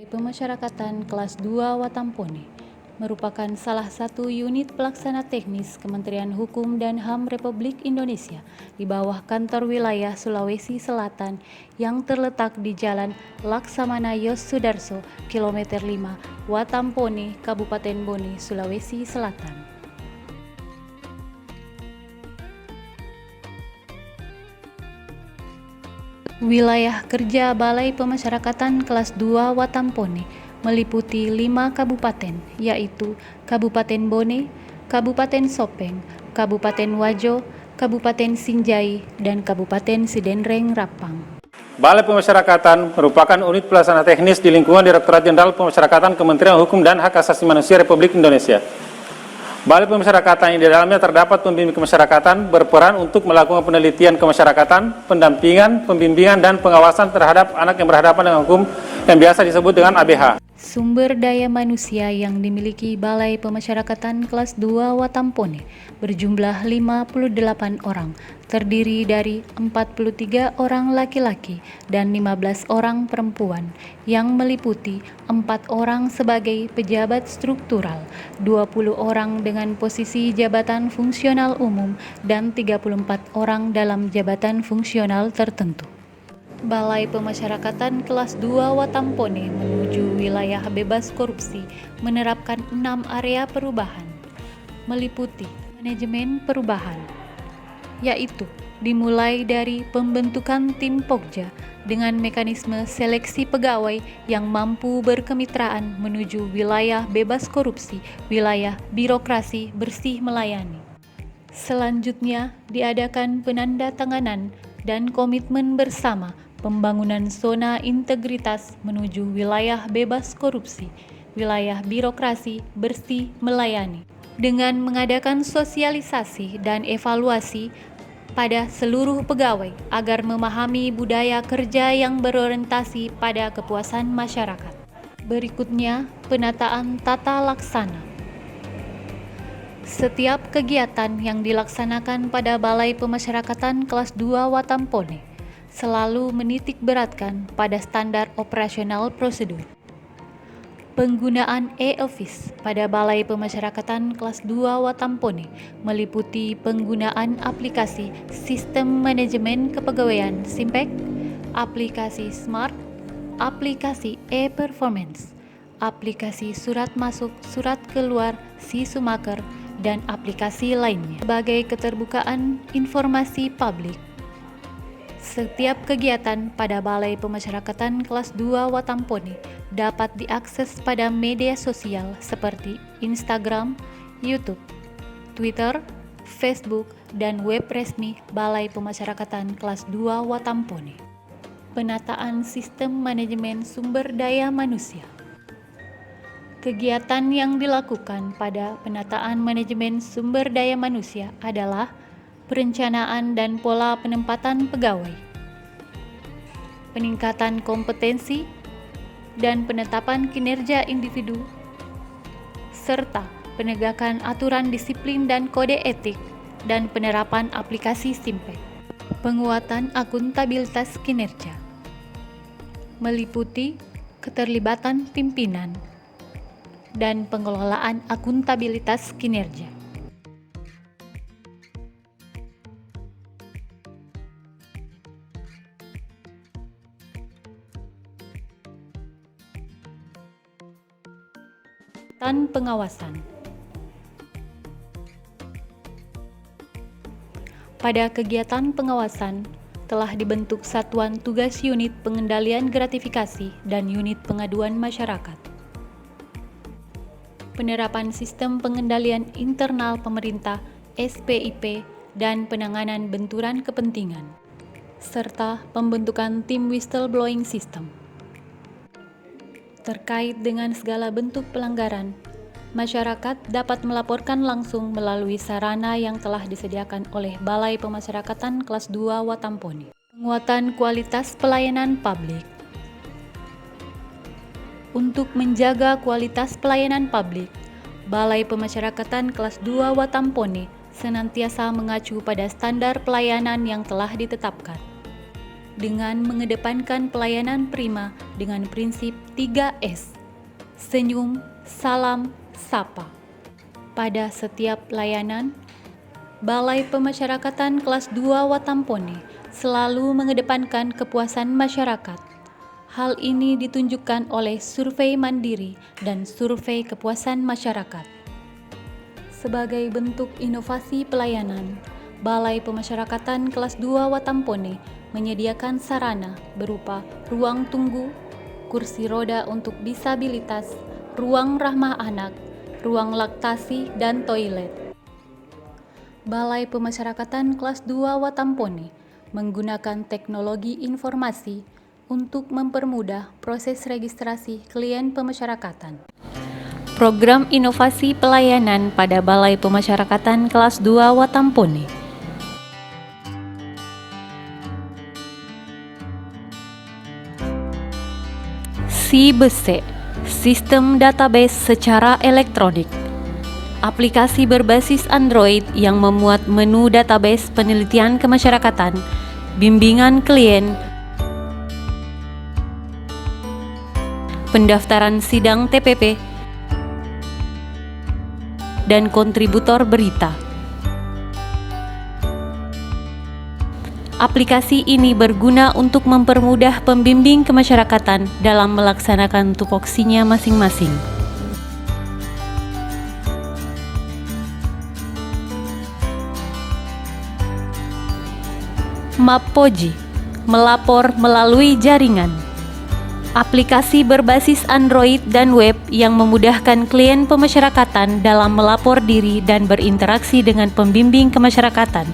Pemasyarakatan kelas 2 Watampone merupakan salah satu unit pelaksana teknis Kementerian Hukum dan HAM Republik Indonesia di bawah kantor wilayah Sulawesi Selatan yang terletak di Jalan Laksamana Yos Sudarso, kilometer 5, Watampone, Kabupaten Bone, Sulawesi Selatan. Wilayah kerja Balai Pemasyarakatan kelas 2 Watampone meliputi 5 kabupaten, yaitu Kabupaten Bone, Kabupaten Sopeng, Kabupaten Wajo, Kabupaten Sinjai, dan Kabupaten Sidenreng Rapang. Balai Pemasyarakatan merupakan unit pelaksana teknis di lingkungan Direktorat Jenderal Pemasyarakatan Kementerian Hukum dan Hak Asasi Manusia Republik Indonesia. Balai Pemasyarakatan yang di dalamnya terdapat pembimbing kemasyarakatan berperan untuk melakukan penelitian kemasyarakatan, pendampingan, pembimbingan, dan pengawasan terhadap anak yang berhadapan dengan hukum yang biasa disebut dengan ABH. Sumber daya manusia yang dimiliki Balai Pemasyarakatan kelas 2 Watampone berjumlah 58 orang, terdiri dari 43 orang laki-laki dan 15 orang perempuan, yang meliputi 4 orang sebagai pejabat struktural, 20 orang dengan posisi jabatan fungsional umum, dan 34 orang dalam jabatan fungsional tertentu. Balai Pemasyarakatan kelas 2 Watampone menuju wilayah bebas korupsi menerapkan 6 area perubahan, meliputi manajemen perubahan, yaitu dimulai dari pembentukan tim Pokja dengan mekanisme seleksi pegawai yang mampu berkemitraan menuju wilayah bebas korupsi, wilayah birokrasi bersih melayani. Selanjutnya diadakan penandatanganan dan komitmen bersama pembangunan zona integritas menuju wilayah bebas korupsi, wilayah birokrasi bersih melayani, dengan mengadakan sosialisasi dan evaluasi pada seluruh pegawai agar memahami budaya kerja yang berorientasi pada kepuasan masyarakat. Berikutnya, penataan tata laksana. Setiap kegiatan yang dilaksanakan pada Balai Pemasyarakatan kelas 2 Watampone selalu menitik beratkan pada standar operasional prosedur. Penggunaan e-office pada Balai Pemasyarakatan kelas 2 Watampone meliputi penggunaan aplikasi Sistem Manajemen Kepegawaian SIMPEK, aplikasi Smart, aplikasi e-Performance, aplikasi Surat Masuk Surat Keluar SISUMAKER, dan aplikasi lainnya. Sebagai keterbukaan informasi publik, setiap kegiatan pada Balai Pemasyarakatan kelas 2 Watampone dapat diakses pada media sosial seperti Instagram, YouTube, Twitter, Facebook, dan web resmi Balai Pemasyarakatan kelas 2 Watampone. Penataan sistem manajemen sumber daya manusia. Kegiatan yang dilakukan pada penataan manajemen sumber daya manusia adalah perencanaan dan pola penempatan pegawai, peningkatan kompetensi dan penetapan kinerja individu, serta penegakan aturan disiplin dan kode etik dan penerapan aplikasi SIMPEK. Penguatan akuntabilitas kinerja meliputi keterlibatan pimpinan dan pengelolaan akuntabilitas kinerja. Pengawasan. Pada kegiatan pengawasan telah dibentuk satuan tugas unit pengendalian gratifikasi dan unit pengaduan masyarakat. Penerapan sistem pengendalian internal pemerintah SPIP dan penanganan benturan kepentingan, serta pembentukan tim whistleblowing system. Terkait dengan segala bentuk pelanggaran, masyarakat dapat melaporkan langsung melalui sarana yang telah disediakan oleh Balai Pemasyarakatan kelas 2 Watampone. Penguatan kualitas pelayanan publik. Untuk menjaga kualitas pelayanan publik, Balai Pemasyarakatan kelas 2 Watampone senantiasa mengacu pada standar pelayanan yang telah ditetapkan. dengan mengedepankan pelayanan prima dengan prinsip 3S, senyum, salam, sapa. Pada setiap layanan, Balai Pemasyarakatan Kelas 2 Watampone selalu mengedepankan kepuasan masyarakat. Hal ini ditunjukkan oleh survei mandiri dan survei kepuasan masyarakat. Sebagai bentuk inovasi pelayanan, Balai Pemasyarakatan Kelas 2 Watampone menyediakan sarana berupa ruang tunggu, kursi roda untuk disabilitas, ruang ramah anak, ruang laktasi, dan toilet. Balai Pemasyarakatan Kelas 2 Watampone menggunakan teknologi informasi untuk mempermudah proses registrasi klien pemasyarakatan. Program inovasi pelayanan pada Balai Pemasyarakatan Kelas 2 Watampone. SIBESE, Sistem Database Secara Elektronik. Aplikasi berbasis Android yang memuat menu database penelitian kemasyarakatan, bimbingan klien, pendaftaran sidang TPP, dan kontributor berita. Aplikasi ini berguna untuk mempermudah pembimbing kemasyarakatan dalam melaksanakan tupoksinya masing-masing. Mappoji, melapor melalui jaringan. Aplikasi berbasis Android dan web yang memudahkan klien pemasyarakatan dalam melapor diri dan berinteraksi dengan pembimbing kemasyarakatan.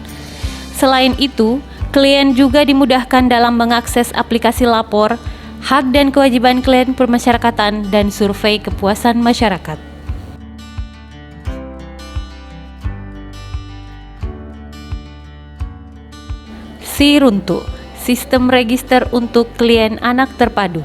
Selain itu, klien juga dimudahkan dalam mengakses aplikasi lapor, hak dan kewajiban klien pemasyarakatan, dan survei kepuasan masyarakat. SIRUNTU, Sistem Register untuk Klien Anak Terpadu,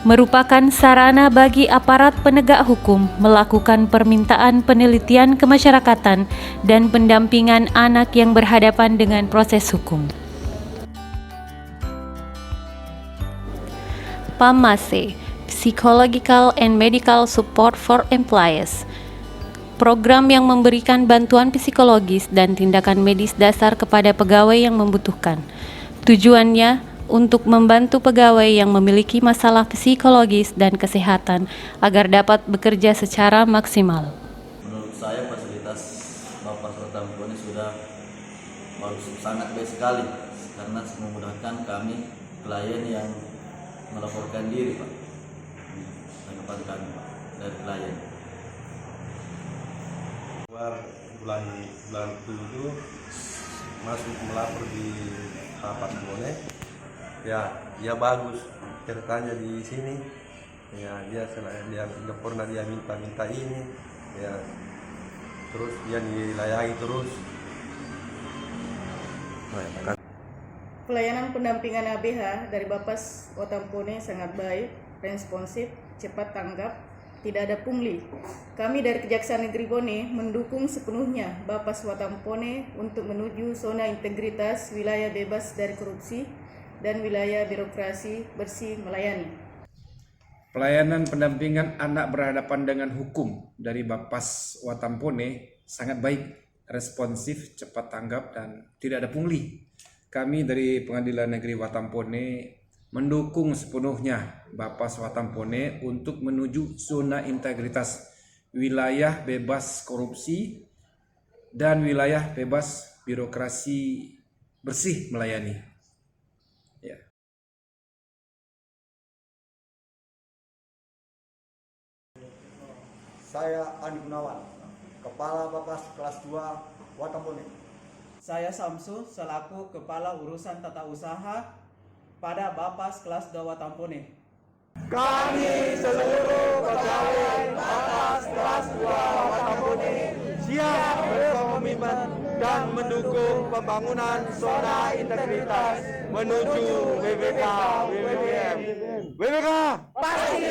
merupakan sarana bagi aparat penegak hukum melakukan permintaan penelitian kemasyarakatan dan pendampingan anak yang berhadapan dengan proses hukum. PAMASE, Psychological and Medical Support for Employees, program yang memberikan bantuan psikologis dan tindakan medis dasar kepada pegawai yang membutuhkan. Tujuannya untuk membantu pegawai yang memiliki masalah psikologis dan kesehatan agar dapat bekerja secara maksimal. Menurut saya fasilitas Bapas Watampone sudah sangat baik sekali karena memudahkan kami klien yang melaporkan diri, Pak. Tanggapan kami, Pak, dari klien. Bulan 7 masuk melapor di Bapas Watampone. Ya bagus ceritanya di sini. Ya dia pernah dia minta ini. Ya terus dia dilayani terus. Pelayanan pendampingan ABH dari Bapas Watampone sangat baik, responsif, cepat tanggap, tidak ada pungli. Kami dari Kejaksaan Negeri Bone mendukung sepenuhnya Bapas Watampone untuk menuju zona integritas wilayah bebas dari korupsi dan wilayah birokrasi bersih melayani. Pelayanan pendampingan anak berhadapan dengan hukum dari Bapas Watampone sangat baik, responsif, cepat tanggap, dan tidak ada pungli. Kami dari Pengadilan Negeri Watampone mendukung sepenuhnya Bapas Watampone untuk menuju zona integritas wilayah bebas korupsi dan wilayah bebas birokrasi bersih melayani. Ya. Saya Andi Gunawan, Kepala Bapas Kelas 2 Watampone. Saya Samsu selaku Kepala Urusan Tata Usaha pada Bapas Kelas 2 Watampone. Kami seluruh pegawai Bapas Kelas 2 Watampone siap berkomitmen dan mendukung pembangunan zona integritas menuju WBK WBM. WBK pasti.